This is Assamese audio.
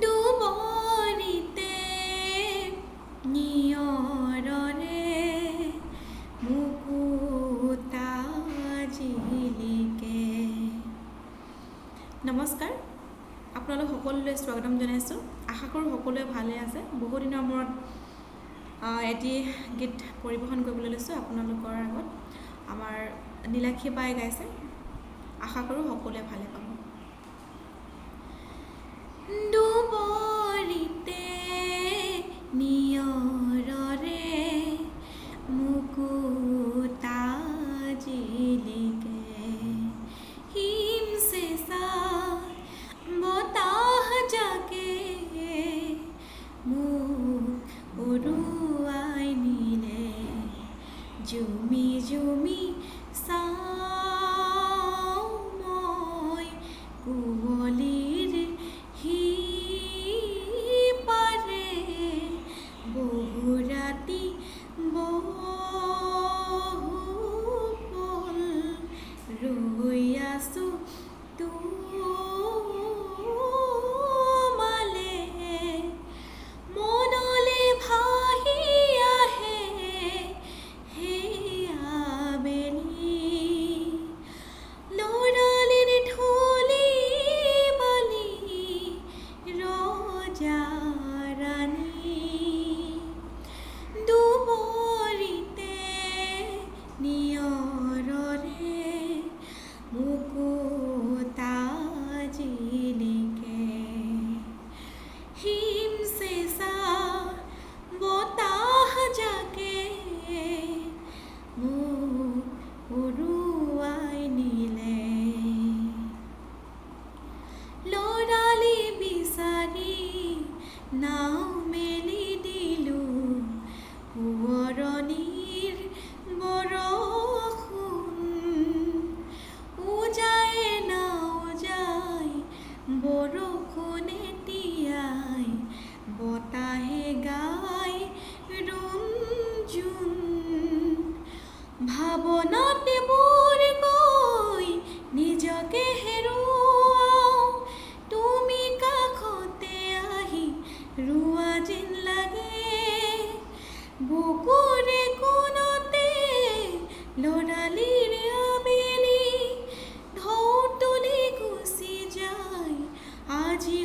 দুবৰিতে নিয়ৰৰে মুকুতা জিলিকে। নমস্কাৰ, আপোনালোক সকলোলৈ স্বাগতম জনাইছোঁ। আশা কৰোঁ সকলোৱে ভালে আছে। বহুদিনৰ মূৰত এটি গীত পৰিৱেশন কৰিবলৈ লৈছোঁ আপোনালোকৰ আগত। আমাৰ নীলাক্ষী বাই গাইছে। আশা কৰোঁ সকলোৱে ভালে পাব। দুবৰিতে নিয়ৰৰে মুকুতা জিলিকে, হিম চেঁচা বতাহ জাকে মোক উৰুৱাই নিলে। জুমি জুমি চাওঁ মই কুঁৱলীৰ সিপাৰে, বহু ৰাতি বহু পল ৰৈ আছোঁ তোমালে। মনলে ভাহি আহে সেই আবেলি, লৰালিৰ ধূলি বালি ৰজা ৰাণী। দুবৰিতে নিয়ৰৰে মুকুতা জিলিকে, হিম চেঁচা বতাহ জাকে মোক উৰুৱাই নিলে। লৰালি বিচাৰি নাও মেলি দিলোঁ, সোঁৱৰণিৰ বৰষুণ উজাই নাওজাই, বৰষুণে তিয়াই, বতাহে গাই ৰুণজুণ। ভাৱনাতে বুৰ গৈ নিজকে হেৰুৱাওঁ, তুমি কাষতে আহি ৰোৱা যেন লাগে। বুকুৰে কোণতে লৰালিৰ আবেলি, ঢৌ তুলি গুচি যায় আজি